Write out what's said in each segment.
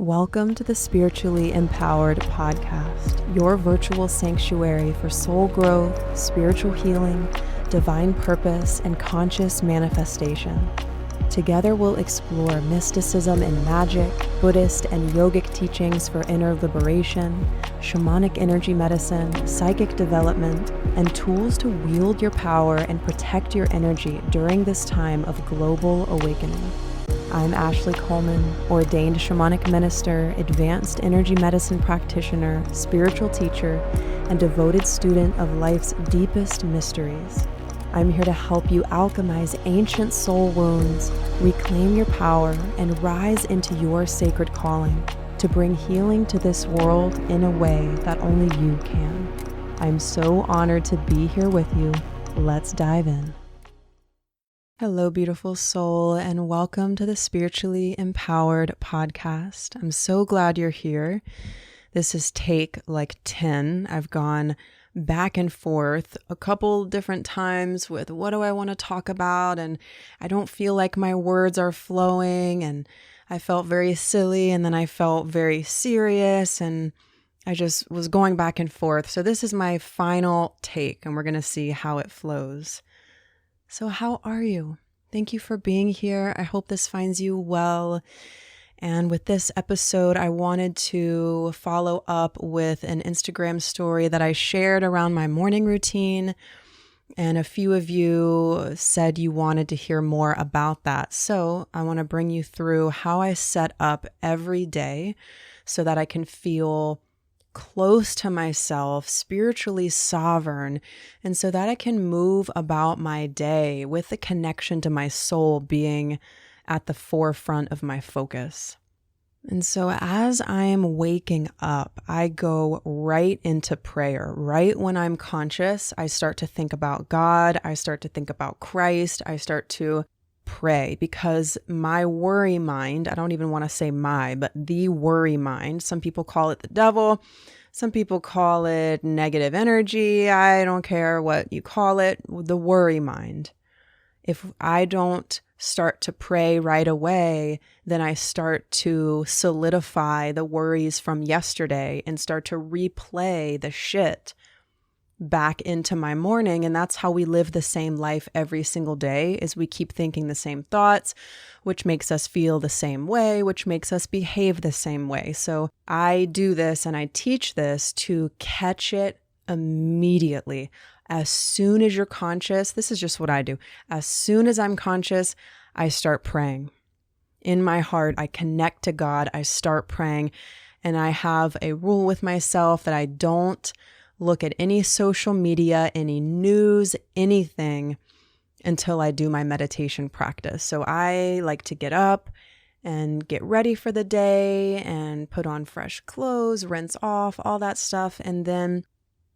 Welcome to the Spiritually Empowered Podcast, your virtual sanctuary for soul growth, spiritual healing, divine purpose, and conscious manifestation. Together we'll explore mysticism and magic, Buddhist and yogic teachings for inner liberation, shamanic energy medicine, psychic development, and tools to wield your power and protect your energy during this time of global awakening. I'm Ashley Coleman, Ordained Shamanic Minister, Advanced Energy Medicine Practitioner, spiritual teacher, and devoted student of life's deepest mysteries. I'm here to help you alchemize ancient soul wounds, reclaim your power, and rise into your sacred calling to bring healing to this world in a way that only you can. I'm so honored to be here with you. Let's dive in. Hello, beautiful soul, and welcome to the Spiritually Empowered Podcast. I'm so glad you're here. This is take 10. I've gone back and forth a couple different times with what do I want to talk about, and I don't feel like my words are flowing, and I felt very silly, and then I felt very serious, and I just was going back and forth. So this is my final take, and we're going to see how it flows. So how are you? Thank you for being here. I hope this finds you well. And with this episode, I wanted to follow up with an Instagram story that I shared around my morning routine. And a few of you said you wanted to hear more about that. So I want to bring you through how I set up every day so that I can feel close to myself, spiritually sovereign, and so that I can move about my day with the connection to my soul being at the forefront of my focus. And so as I'm waking up, I go right into prayer. Right when I'm conscious, I start to think about God, I start to think about Christ, I start to pray, because my worry mind, I don't even want to say but the worry mind, some people call it the devil, some people call it negative energy, I don't care what you call it, the worry mind. If I don't start to pray right away, then I start to solidify the worries from yesterday and start to replay the shit back into my morning. And that's how we live the same life every single day, is we keep thinking the same thoughts, which makes us feel the same way, which makes us behave the same way. So I do this and I teach this to catch it immediately. As soon as you're conscious, this is just what I do. As soon as I'm conscious, I start praying. In my heart, I connect to God, I start praying, and I have a rule with myself that I don't look at any social media, any news, anything until I do my meditation practice. So I like to get up and get ready for the day and put on fresh clothes, rinse off, all that stuff. And then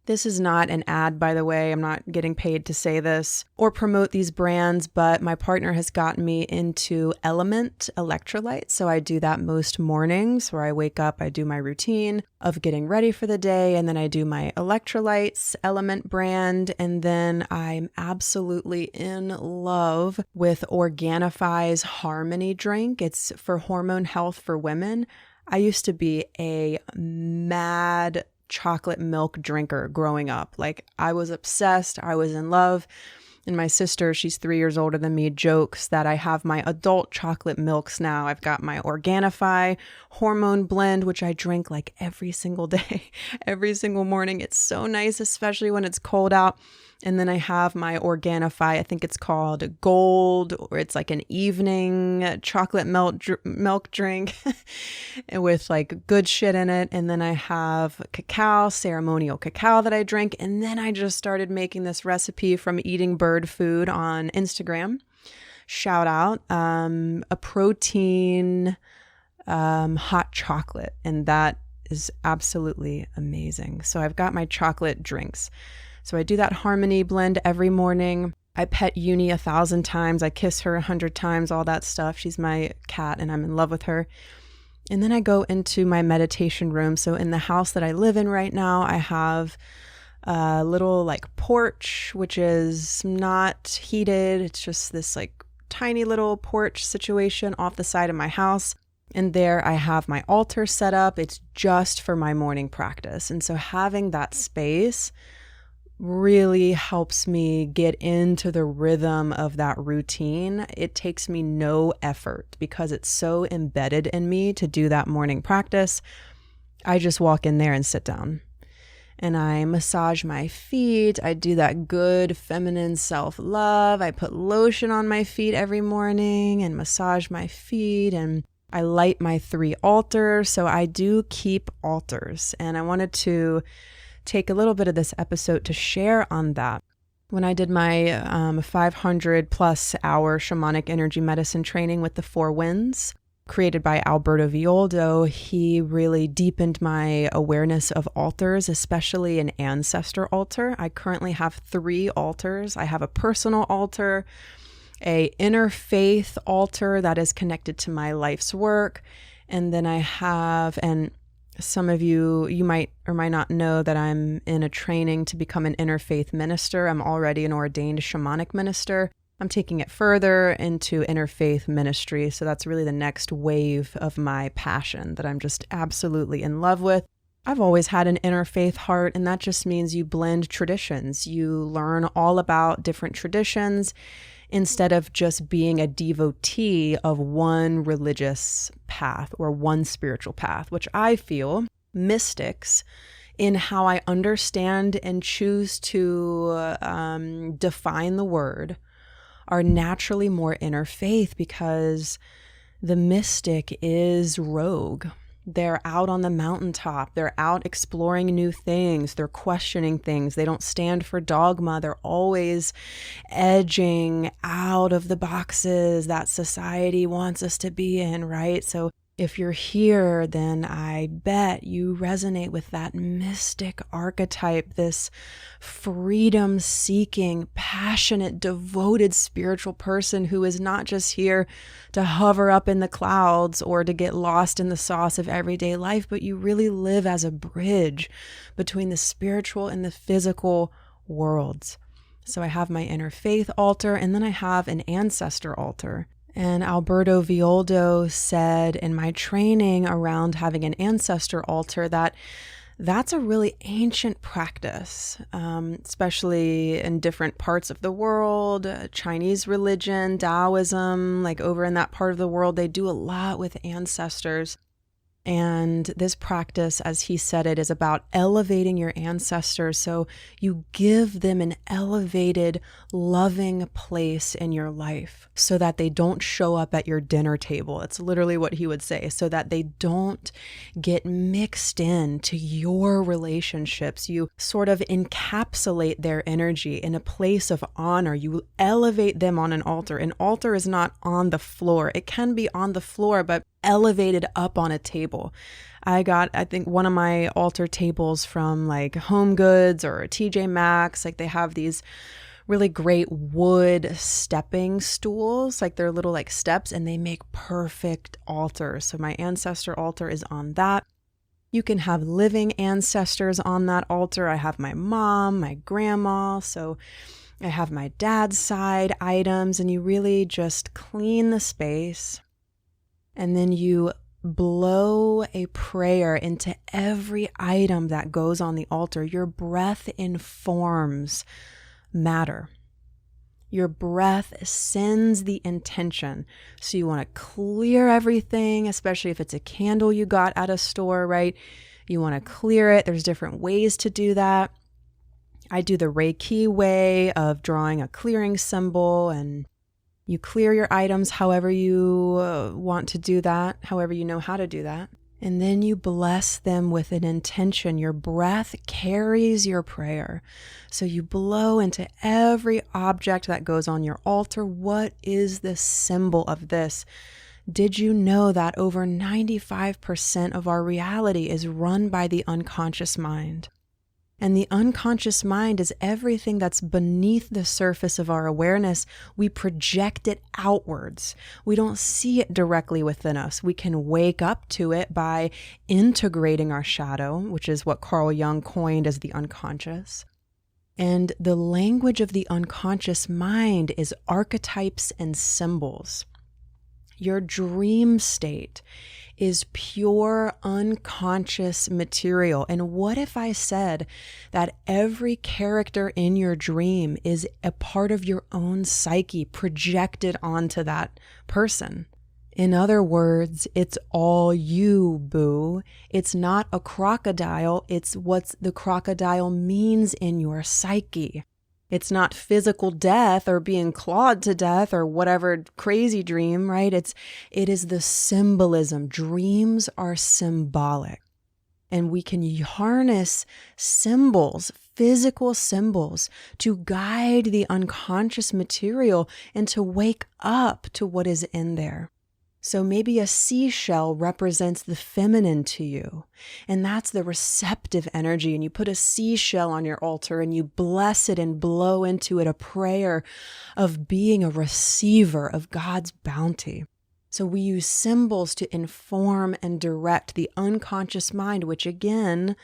this is not an ad, by the way. I'm not getting paid to say this or promote these brands, but my partner has gotten me into Element electrolytes. So I do that most mornings where I wake up, I do my routine of getting ready for the day, and then I do my electrolytes, Element brand, and then I'm absolutely in love with Organifi's Harmony drink. It's for hormone health for women. I used to be a mad chocolate milk drinker growing up. Like, I was obsessed, I was in love. And my sister, she's 3 years older than me, jokes that I have my adult chocolate milks now. I've got my Organifi hormone blend, which I drink like every single day, every single morning. It's so nice, especially when it's cold out. And then I have my Organifi, I think it's called Gold, or it's like an evening chocolate milk drink with like good shit in it. And then I have cacao, ceremonial cacao that I drink. And then I just started making this recipe from Eating Bird Food on Instagram. Shout out, a protein hot chocolate. And that is absolutely amazing. So I've got my chocolate drinks. So I do that Harmony blend every morning. I pet Uni 1,000 times. I kiss her 100 times, all that stuff. She's my cat and I'm in love with her. And then I go into my meditation room. So in the house that I live in right now, I have a little like porch, which is not heated. It's just this like tiny little porch situation off the side of my house. And there I have my altar set up. It's just for my morning practice. And so having that space really helps me get into the rhythm of that routine. It takes me no effort because it's so embedded in me to do that morning practice. I just walk in there and sit down. And I massage my feet. I do that good feminine self-love. I put lotion on my feet every morning and massage my feet. And I light my 3 altars. So I do keep altars. And I wanted to take a little bit of this episode to share on that. When I did my 500 plus hour shamanic energy medicine training with the 4 winds, created by Alberto Villoldo, he really deepened my awareness of altars, especially an ancestor altar. I currently have 3 altars. I have a personal altar, a interfaith altar that is connected to my life's work, and then I have, and some of you might or might not know that I'm in a training to become an interfaith minister. I'm already an ordained shamanic minister. I'm taking it further into interfaith ministry. So that's really the next wave of my passion that I'm just absolutely in love with. I've always had an interfaith heart, and that just means you blend traditions. You learn all about different traditions instead of just being a devotee of one religious path or one spiritual path, which I feel mystics in how I understand and choose to define the word are naturally more interfaith because the mystic is rogue. They're out on the mountaintop. They're out exploring new things. They're questioning things. They don't stand for dogma. They're always edging out of the boxes that society wants us to be in, right? So if you're here, then I bet you resonate with that mystic archetype, this freedom-seeking, passionate, devoted spiritual person who is not just here to hover up in the clouds or to get lost in the sauce of everyday life, but you really live as a bridge between the spiritual and the physical worlds. So I have my interfaith altar, and then I have an ancestor altar. And Alberto Villoldo said in my training around having an ancestor altar that that's a really ancient practice, especially in different parts of the world, Chinese religion, Taoism, like over in that part of the world, they do a lot with ancestors. And this practice, as he said it, is about elevating your ancestors. So you give them an elevated, loving place in your life so that they don't show up at your dinner table. It's literally what he would say, so that they don't get mixed into your relationships. You sort of encapsulate their energy in a place of honor. You elevate them on an altar. An altar is not on the floor. It can be on the floor, but elevated up on a table. I think one of my altar tables from like Home Goods or TJ Maxx. Like they have these really great wood stepping stools, like they're little like steps, and they make perfect altars. So my ancestor altar is on that. You can have living ancestors on that altar. I have my mom, my grandma, so I have my dad's side items, and you really just clean the space. And then you blow a prayer into every item that goes on the altar. Your breath informs matter. Your breath sends the intention. So you want to clear everything, especially if it's a candle you got at a store, right? You want to clear it. There's different ways to do that. I do the Reiki way of drawing a clearing symbol, and you clear your items however you want to do that, however you know how to do that. And then you bless them with an intention. Your breath carries your prayer. So you blow into every object that goes on your altar. What is the symbol of this? Did you know that over 95% of our reality is run by the unconscious mind? And the unconscious mind is everything that's beneath the surface of our awareness. We project it outwards. We don't see it directly within us. We can wake up to it by integrating our shadow, which is what Carl Jung coined as the unconscious. And the language of the unconscious mind is archetypes and symbols. Your dream state is pure unconscious material. And what if I said that every character in your dream is a part of your own psyche projected onto that person? In other words, it's all you, boo. It's not a crocodile. It's what the crocodile means in your psyche. It's not physical death or being clawed to death or whatever crazy dream, right? It is the symbolism. Dreams are symbolic. And we can harness symbols, physical symbols, to guide the unconscious material and to wake up to what is in there. So maybe a seashell represents the feminine to you, and that's the receptive energy. And you put a seashell on your altar and you bless it and blow into it a prayer of being a receiver of God's bounty. So we use symbols to inform and direct the unconscious mind, which again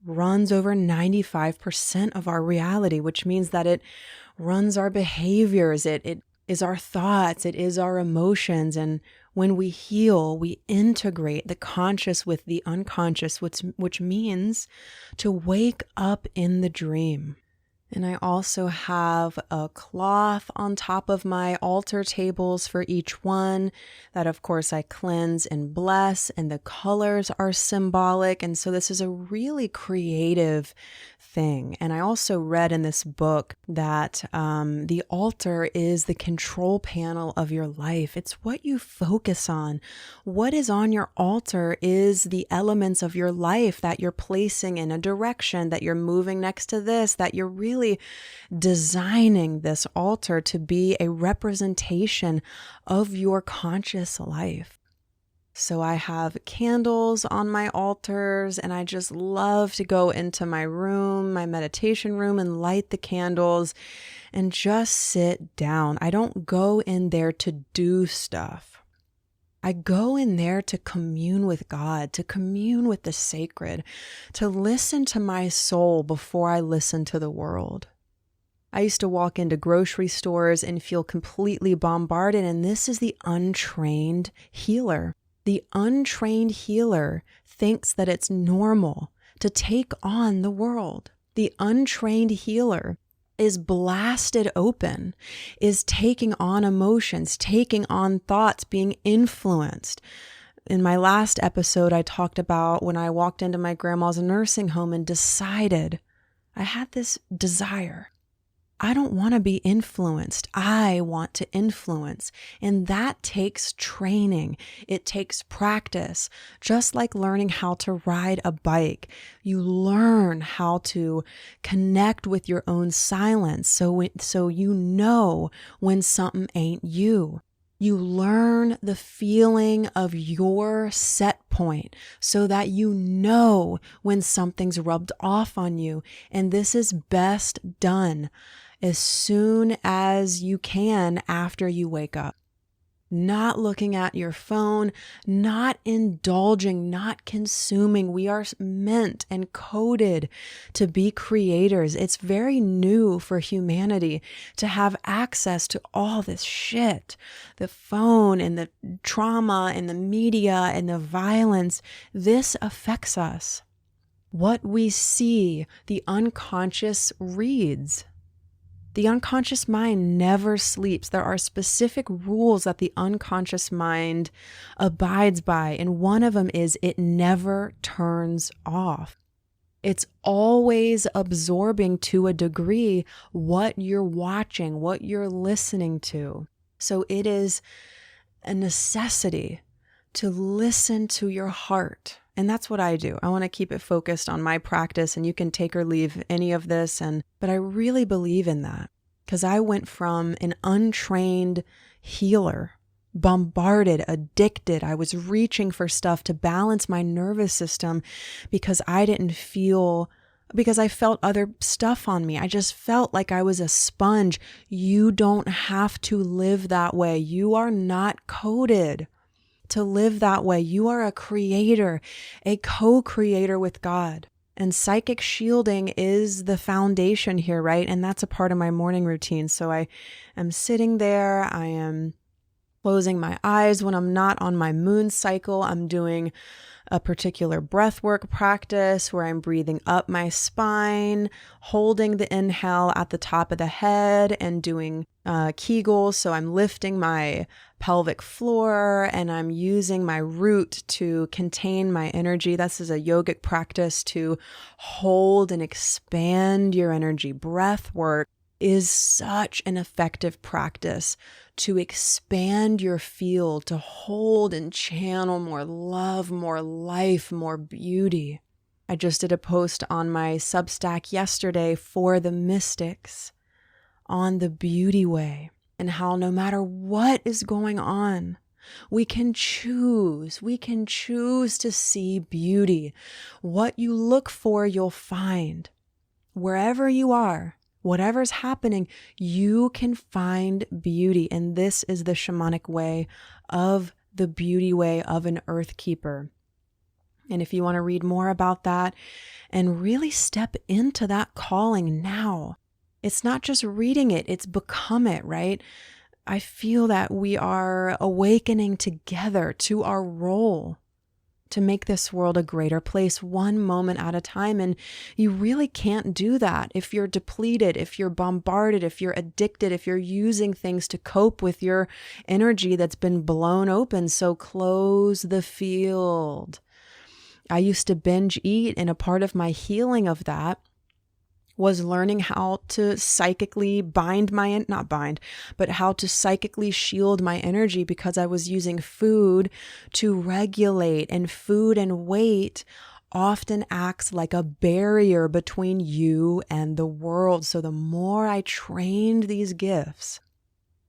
runs over 95% of our reality, which means that it runs our behaviors, it is our thoughts, it is our emotions. And when we heal, we integrate the conscious with the unconscious, which means to wake up in the dream. And I also have a cloth on top of my altar tables for each one that, of course, I cleanse and bless, and the colors are symbolic. And so this is a really creative thing. And I also read in this book that the altar is the control panel of your life. It's what you focus on. What is on your altar is the elements of your life that you're placing in a direction, that you're moving next to this, that you're really designing this altar to be a representation of your conscious life. So I have candles on my altars, and I just love to go into my room, my meditation room, and light the candles and just sit down. I don't go in there to do stuff. I go in there to commune with God, to commune with the sacred, to listen to my soul before I listen to the world. I used to walk into grocery stores and feel completely bombarded, and this is the untrained healer. The untrained healer thinks that it's normal to take on the world. The untrained healer is blasted open, is taking on emotions, taking on thoughts, being influenced. In my last episode, I talked about when I walked into my grandma's nursing home and decided, I had this desire. I don't want to be influenced. I want to influence. And that takes training. It takes practice. Just like learning how to ride a bike, you learn how to connect with your own silence. So you know when something ain't you. You learn the feeling of your set point so that you know when something's rubbed off on you. And this is best done as soon as you can after you wake up. Not looking at your phone, not indulging, not consuming. We are meant and coded to be creators. It's very new for humanity to have access to all this shit. The phone and the trauma and the media and the violence. This affects us. What we see, the unconscious reads. The unconscious mind never sleeps. There are specific rules that the unconscious mind abides by, and one of them is it never turns off. It's always absorbing to a degree what you're watching, what you're listening to. So it is a necessity to listen to your heart. And that's what I do. I want to keep it focused on my practice, and you can take or leave any of this. But I really believe in that because I went from an untrained healer, bombarded, addicted. I was reaching for stuff to balance my nervous system because I felt other stuff on me. I just felt like I was a sponge. You don't have to live that way. You are not coded to live that way. You are a creator, a co-creator with God. And psychic shielding is the foundation here, right? And that's a part of my morning routine. So I am sitting there, I am closing my eyes when I'm not on my moon cycle. I'm doing a particular breathwork practice where I'm breathing up my spine, holding the inhale at the top of the head and doing Kegels. So I'm lifting my pelvic floor and I'm using my root to contain my energy. This is a yogic practice to hold and expand your energy. Breathwork is such an effective practice to expand your field, to hold and channel more love, more life, more beauty. I just did a post on my Substack yesterday for the mystics on the beauty way and how no matter what is going on, we can choose to see beauty. What you look for, you'll find. Wherever you are, whatever's happening, you can find beauty. And this is the shamanic way of the beauty way of an earth keeper. And if you want to read more about that and really step into that calling now, it's not just reading it, it's become it, right? I feel that we are awakening together to our role to make this world a greater place, one moment at a time. And you really can't do that if you're depleted, if you're bombarded, if you're addicted, if you're using things to cope with your energy that's been blown open. So close the field. I used to binge eat, and a part of my healing of that was learning how to psychically how to psychically shield my energy, because I was using food to regulate, and food and weight often acts like a barrier between you and the world. So the more I trained these gifts,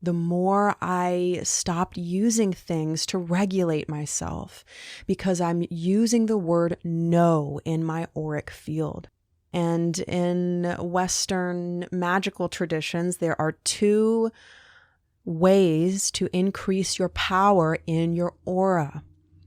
the more I stopped using things to regulate myself, because I'm using the word no in my auric field. And in Western magical traditions, there are 2 ways to increase your power in your aura.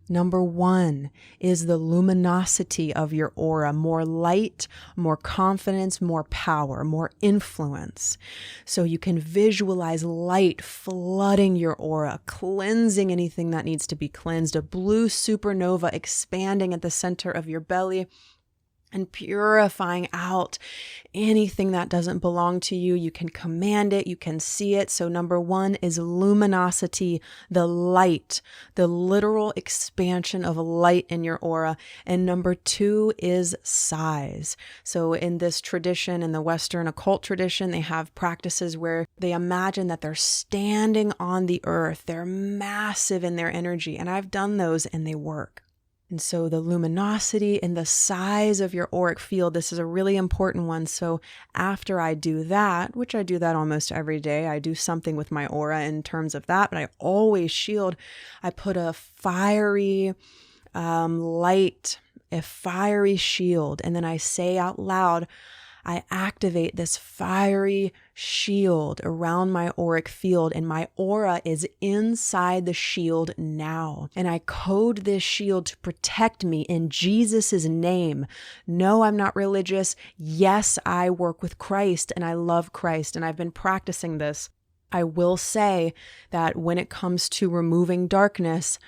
Number 1 is the luminosity of your aura, more light, more confidence, more power, more influence. So you can visualize light flooding your aura, cleansing anything that needs to be cleansed, a blue supernova expanding at the center of your belly, and purifying out anything that doesn't belong to you. You can command it, you can see it. So number 1 is luminosity, the light, the literal expansion of light in your aura. And number 2 is size. So in this tradition, in the Western occult tradition, they have practices where they imagine that they're standing on the earth. They're massive in their energy. And I've done those and they work. And so the luminosity and the size of your auric field, this is a really important one. So after I do that, which I do that almost every day, I do something with my aura in terms of that, but I always shield. I put a fiery light, a fiery shield, and then I say out loud, I activate this fiery shield around my auric field, and my aura is inside the shield now. And I code this shield to protect me in Jesus' name. No, I'm not religious. Yes, I work with Christ and I love Christ, and I've been practicing this. I will say that when it comes to removing darkness,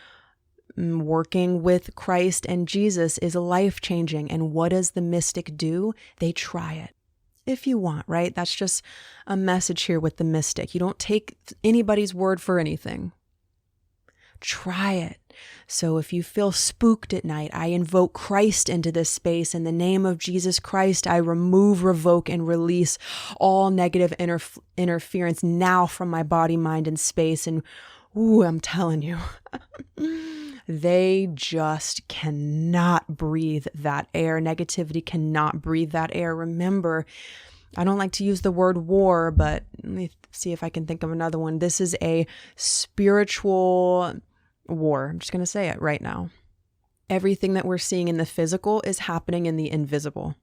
working with Christ and Jesus is life-changing. And what does the mystic do? They try it. If you want, right? That's just a message here with the mystic. You don't take anybody's word for anything. Try it. So if you feel spooked at night, I invoke Christ into this space. In the name of Jesus Christ, I remove, revoke, and release all negative interference now from my body, mind, and space. And I'm telling you, they just cannot breathe that air. Negativity cannot breathe that air. Remember, I don't like to use the word war, but let me see if I can think of another one. This is a spiritual war. I'm just going to say it right now. Everything that we're seeing in the physical is happening in the invisible.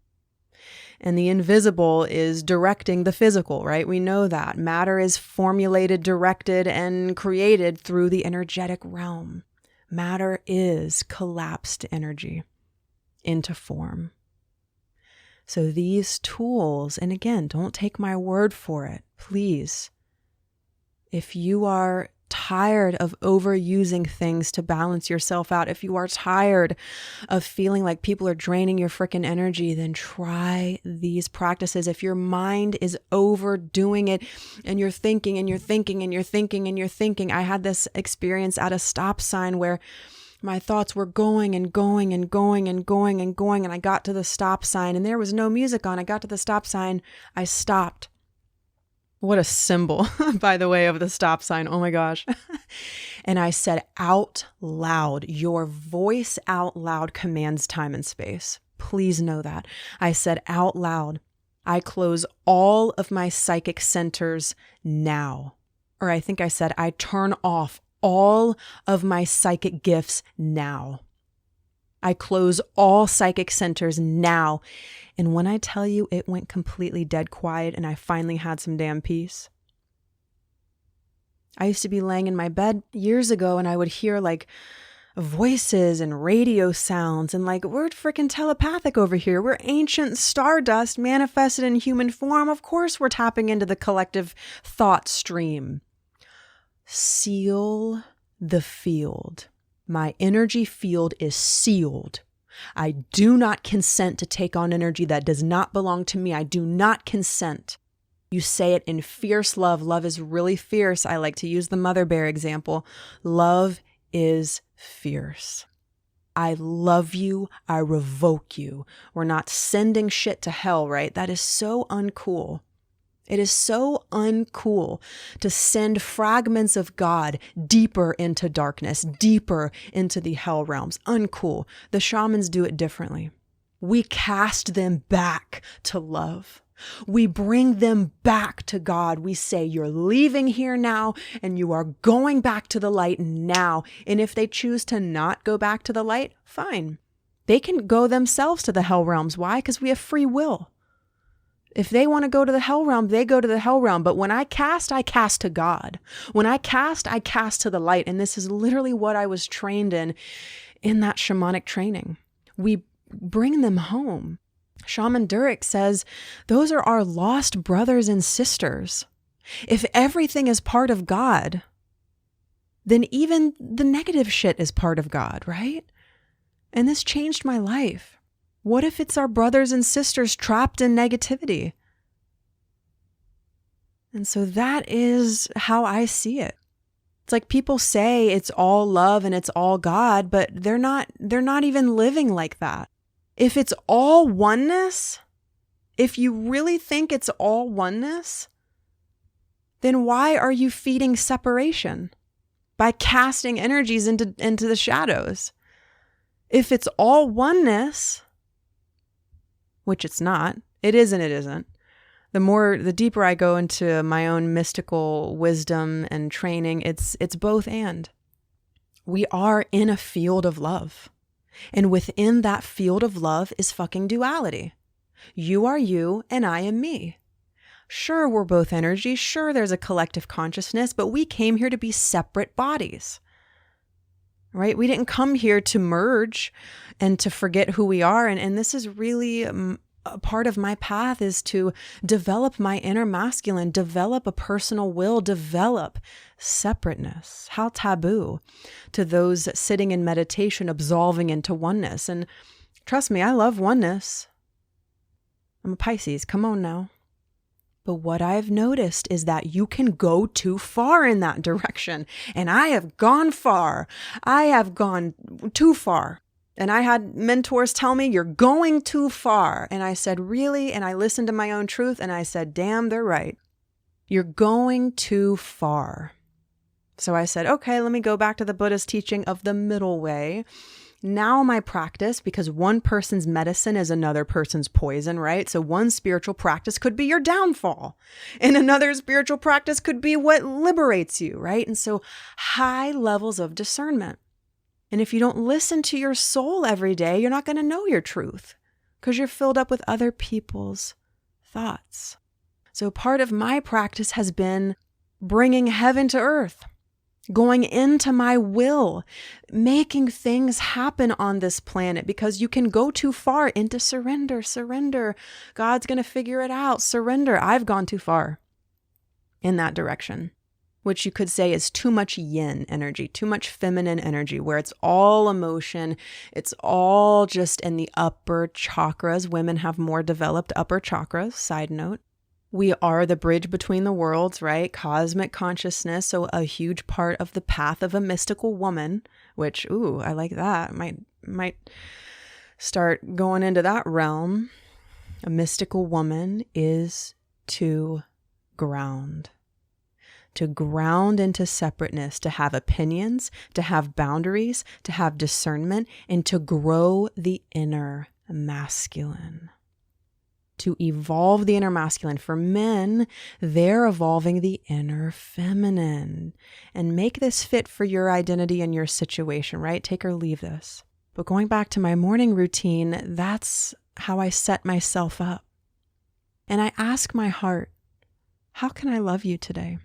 And the invisible is directing the physical, right? We know that. Matter is formulated, directed, and created through the energetic realm. Matter is collapsed energy into form. So these tools, and again, don't take my word for it, please. If you are tired of overusing things to balance yourself out, if you are tired of feeling like people are draining your freaking energy, then try these practices. If your mind is overdoing it and you're thinking and you're thinking and you're thinking and you're thinking, I had this experience at a stop sign where my thoughts were going and going and going and going and going, and I got to the stop sign and there was no music on. I got to the stop sign, I stopped. What a symbol, by the way, of the stop sign. Oh my gosh. And I said out loud, your voice out loud commands time and space. Please know that. I said out loud, I close all of my psychic centers now. Or I think I said, I turn off all of my psychic gifts now. I close all psychic centers now. And when I tell you it went completely dead quiet and I finally had some damn peace. I used to be laying in my bed years ago and I would hear like voices and radio sounds and like, we're freaking telepathic over here. We're ancient stardust manifested in human form. Of course we're tapping into the collective thought stream. Seal the field. My energy field is sealed. I do not consent to take on energy that does not belong to me. I do not consent. You say it in fierce love. Love is really fierce. I like to use the mother bear example. Love is fierce. I love you. I revoke you. We're not sending shit to hell, right? That is so uncool. It is so uncool to send fragments of God deeper into darkness, deeper into the hell realms. Uncool. The shamans do it differently. We cast them back to love. We bring them back to God. We say, you're leaving here now and you are going back to the light now. And if they choose to not go back to the light, fine. They can go themselves to the hell realms. Why? Because we have free will. If they want to go to the hell realm, they go to the hell realm. But when I cast to God. When I cast to the light. And this is literally what I was trained in that shamanic training. We bring them home. Shaman Durek says, those are our lost brothers and sisters. If everything is part of God, then even the negative shit is part of God, right? And this changed my life. What if it's our brothers and sisters trapped in negativity? And so that is how I see it. It's like people say it's all love and it's all God, but they're not even living like that. If it's all oneness, if you really think it's all oneness, then why are you feeding separation by casting energies into the shadows? If it's all oneness, which it's not. It is and it isn't. The deeper I go into my own mystical wisdom and training, it's both and. We are in a field of love. And within that field of love is fucking duality. You are you and I am me. Sure, we're both energy. Sure, there's a collective consciousness, but we came here to be separate bodies. Right? We didn't come here to merge and to forget who we are. And this is really a part of my path, is to develop my inner masculine, develop a personal will, develop separateness. How taboo to those sitting in meditation, absolving into oneness. And trust me, I love oneness. I'm a Pisces. Come on now. But what I've noticed is that you can go too far in that direction. And I have gone far. I have gone too far. And I had mentors tell me, you're going too far. And I said, really? And I listened to my own truth and I said, damn, they're right. You're going too far. So I said, okay, let me go back to the Buddha's teaching of the middle way. Now my practice, because one person's medicine is another person's poison, right? So one spiritual practice could be your downfall, and another spiritual practice could be what liberates you, right? And so high levels of discernment. And if you don't listen to your soul every day, you're not going to know your truth because you're filled up with other people's thoughts. So part of my practice has been bringing heaven to earth, going into my will, making things happen on this planet, because you can go too far into surrender. God's going to figure it out. Surrender. I've gone too far in that direction. which you could say is too much yin energy, too much feminine energy, where it's all emotion. It's all just in the upper chakras. Women have more developed upper chakras, side note. We are the bridge between the worlds, right? Cosmic consciousness. So a huge part of the path of a mystical woman, which, ooh, I like that. Might start going into that realm. A mystical woman is to ground into separateness, to have opinions, to have boundaries, to have discernment, and to grow the inner masculine. To evolve the inner masculine. For men, they're evolving the inner feminine. And make this fit for your identity and your situation, right? Take or leave this. But going back to my morning routine, that's how I set myself up. And I ask my heart, how can I love you today?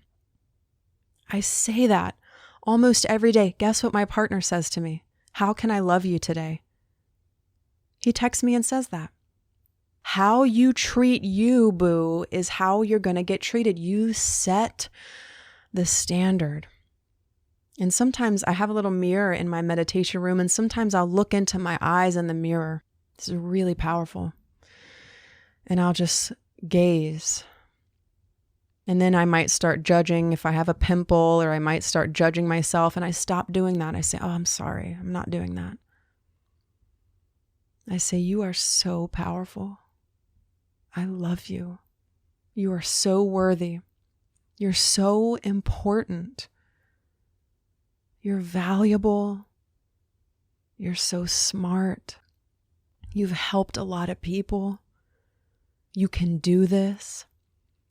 I say that almost every day. Guess what my partner says to me? How can I love you today? He texts me and says that. How you treat you, boo, is how you're going to get treated. You set the standard. And sometimes I have a little mirror in my meditation room, and sometimes I'll look into my eyes in the mirror. This is really powerful. And I'll just gaze. And then I might start judging if I have a pimple, or I might start judging myself, and I stop doing that. I say, oh, I'm sorry. I'm not doing that. I say, you are so powerful. I love you. You are so worthy. You're so important. You're valuable. You're so smart. You've helped a lot of people. You can do this.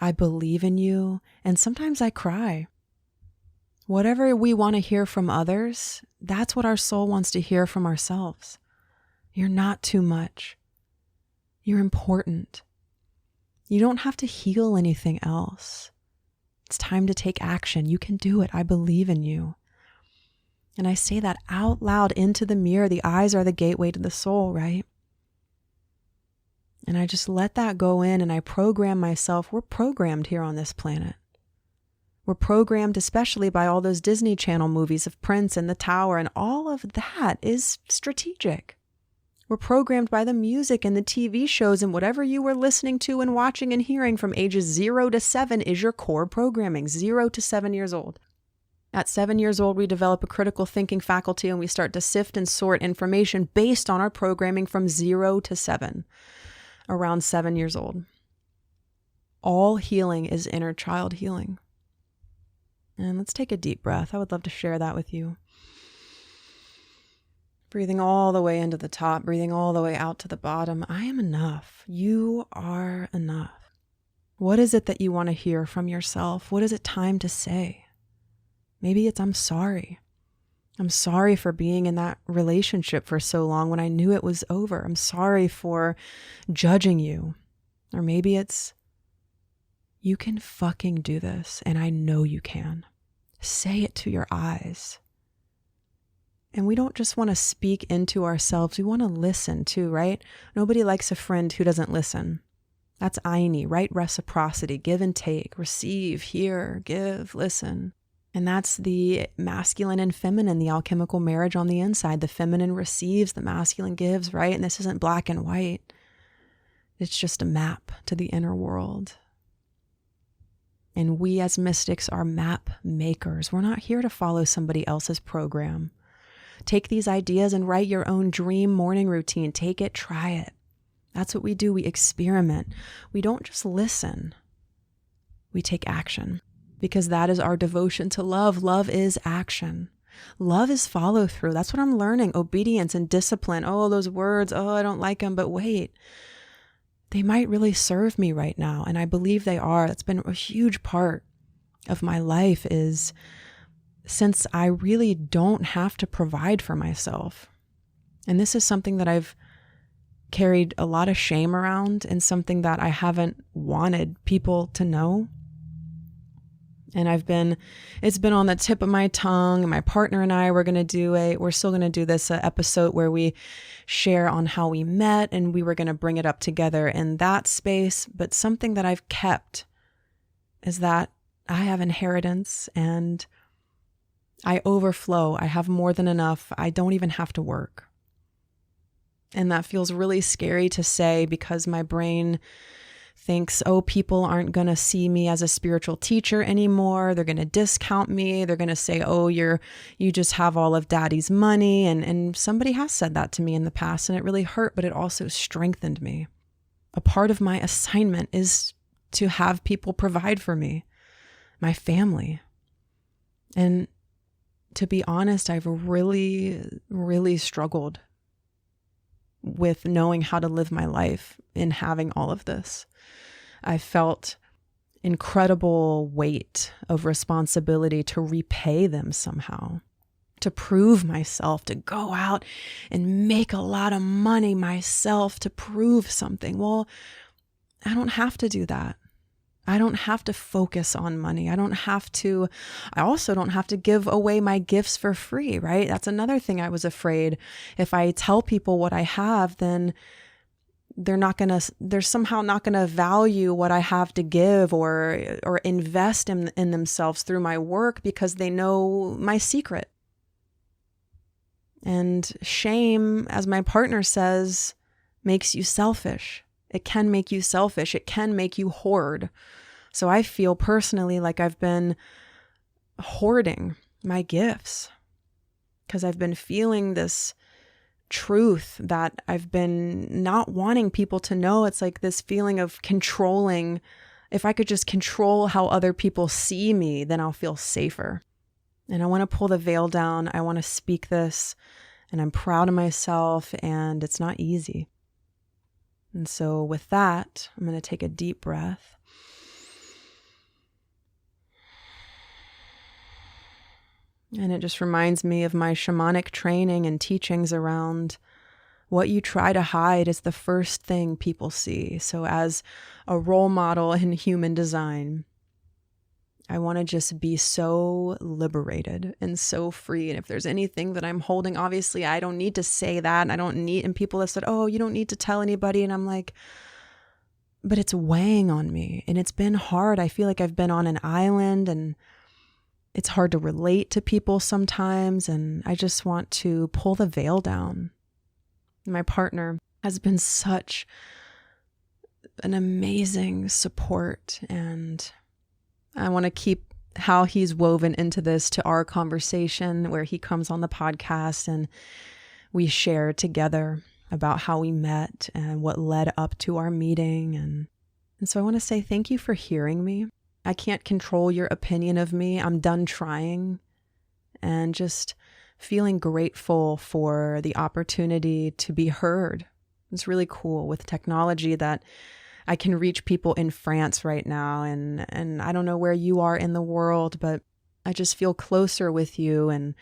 I believe in you. And sometimes I cry. Whatever we want to hear from others, that's what our soul wants to hear from ourselves. You're not too much. You're important. You don't have to heal anything else. It's time to take action. You can do it. I believe in you. And I say that out loud into the mirror. The eyes are the gateway to the soul, right? And I just let that go in, and I program myself. We're programmed here on this planet. We're programmed especially by all those Disney Channel movies of Prince and the Tower, and all of that is strategic. We're programmed by the music and the TV shows, and whatever you were listening to and watching and hearing from ages 0 to 7 is your core programming, 0 to 7 years old. At 7 years old, we develop a critical thinking faculty, and we start to sift and sort information based on our programming from 0 to 7. Around 7 years old. All healing is inner child healing. And let's take a deep breath. I would love to share that with you. Breathing all the way into the top, breathing all the way out to the bottom. I am enough. You are enough. What is it that you want to hear from yourself? What is it time to say? Maybe it's, I'm sorry. I'm sorry for being in that relationship for so long when I knew it was over. I'm sorry for judging you. Or maybe it's, you can fucking do this, and I know you can. Say it to your eyes. And we don't just want to speak into ourselves. We want to listen too, right? Nobody likes a friend who doesn't listen. That's Aini, right? Reciprocity, give and take, receive, hear, give, listen. And that's the masculine and feminine, the alchemical marriage on the inside. The feminine receives, the masculine gives, right? And this isn't black and white. It's just a map to the inner world. And we as mystics are map makers. We're not here to follow somebody else's program. Take these ideas and write your own dream morning routine. Take it, try it. That's what we do. We experiment. We don't just listen. We take action. Because that is our devotion to love. Love is action. Love is follow through. That's what I'm learning. Obedience and discipline. Oh, those words. Oh, I don't like them. But wait, they might really serve me right now. And I believe they are. That's been a huge part of my life, is since I really don't have to provide for myself. And this is something that I've carried a lot of shame around, and something that I haven't wanted people to know. And it's been on the tip of my tongue, and my partner and I, we're still going to do this episode where we share on how we met, and we were going to bring it up together in that space. But something that I've kept is that I have inheritance and I overflow. I have more than enough. I don't even have to work. And that feels really scary to say because my brain thinks, oh, people aren't going to see me as a spiritual teacher anymore. They're going to discount me. They're going to say, oh, you just have all of daddy's money. And somebody has said that to me in the past, and it really hurt, but it also strengthened me. A part of my assignment is to have people provide for me, my family. And to be honest, I've really, really struggled with knowing how to live my life in having all of this. I felt incredible weight of responsibility to repay them somehow, to prove myself, to go out and make a lot of money myself to prove something. Well, I don't have to do that. I don't have to focus on money. I also don't have to give away my gifts for free, right? That's another thing I was afraid. If I tell people what I have, then they're somehow not going to value what I have to give or invest in themselves through my work because they know my secret. And shame, as my partner says, makes you selfish. It can make you selfish. It can make you hoard. So I feel personally like I've been hoarding my gifts because I've been feeling this truth that I've been not wanting people to know. It's like this feeling of controlling. If I could just control how other people see me, then I'll feel safer. And I want to pull the veil down. I want to speak this, and I'm proud of myself, and it's not easy. And so with that, I'm going to take a deep breath. And it just reminds me of my shamanic training and teachings around what you try to hide is the first thing people see. So as a role model in human design, I want to just be so liberated and so free. And if there's anything that I'm holding, obviously I don't need to say that. And people have said, oh, you don't need to tell anybody. And I'm like, but it's weighing on me and it's been hard. I feel like I've been on an island and it's hard to relate to people sometimes. And I just want to pull the veil down. My partner has been such an amazing support, and I want to keep how he's woven into this to our conversation where he comes on the podcast and we share together about how we met and what led up to our meeting. And so I want to say thank you for hearing me. I can't control your opinion of me. I'm done trying, and just feeling grateful for the opportunity to be heard. It's really cool with technology that I can reach people in France right now. And I don't know where you are in the world, but I just feel closer with you and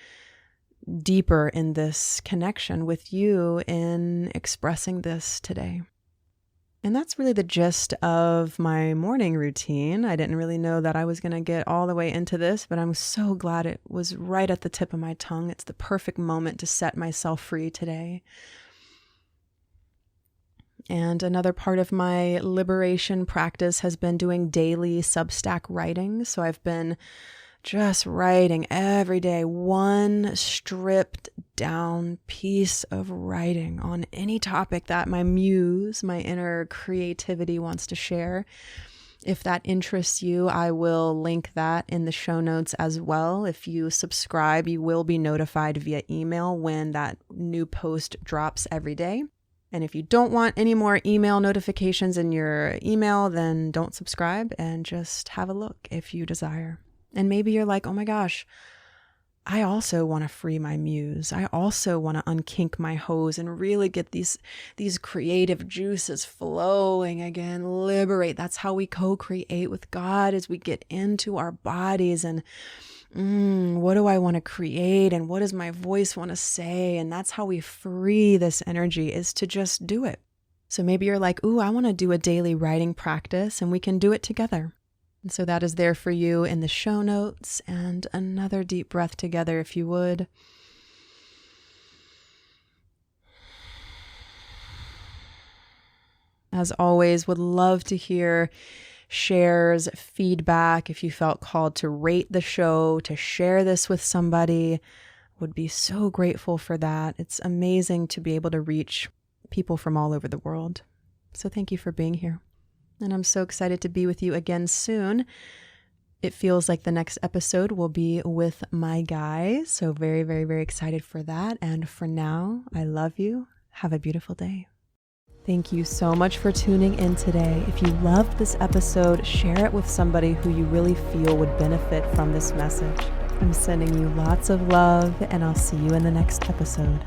deeper in this connection with you in expressing this today. And that's really the gist of my morning routine. I didn't really know that I was going to get all the way into this, but I'm so glad it was right at the tip of my tongue. It's the perfect moment to set myself free today. And another part of my liberation practice has been doing daily Substack writing. So I've been just writing every day, one stripped down piece of writing on any topic that my muse, my inner creativity wants to share. If that interests you, I will link that in the show notes as well. If you subscribe, you will be notified via email when that new post drops every day. And if you don't want any more email notifications in your email, then don't subscribe and just have a look if you desire. And maybe you're like, oh my gosh, I also want to free my muse. I also want to unkink my hose and really get these creative juices flowing again, liberate. That's how we co-create with God, as we get into our bodies and what do I want to create and what does my voice want to say? And that's how we free this energy, is to just do it. So maybe you're like, ooh, I want to do a daily writing practice, and we can do it together. And so that is there for you in the show notes. And another deep breath together, if you would. As always, would love to hear shares, feedback. If you felt called to rate the show, to share this with somebody, would be so grateful for that. It's amazing to be able to reach people from all over the world. So thank you for being here. And I'm so excited to be with you again soon. It feels like the next episode will be with my guys. So very, very, very excited for that. And for now, I love you. Have a beautiful day. Thank you so much for tuning in today. If you loved this episode, share it with somebody who you really feel would benefit from this message. I'm sending you lots of love, and I'll see you in the next episode.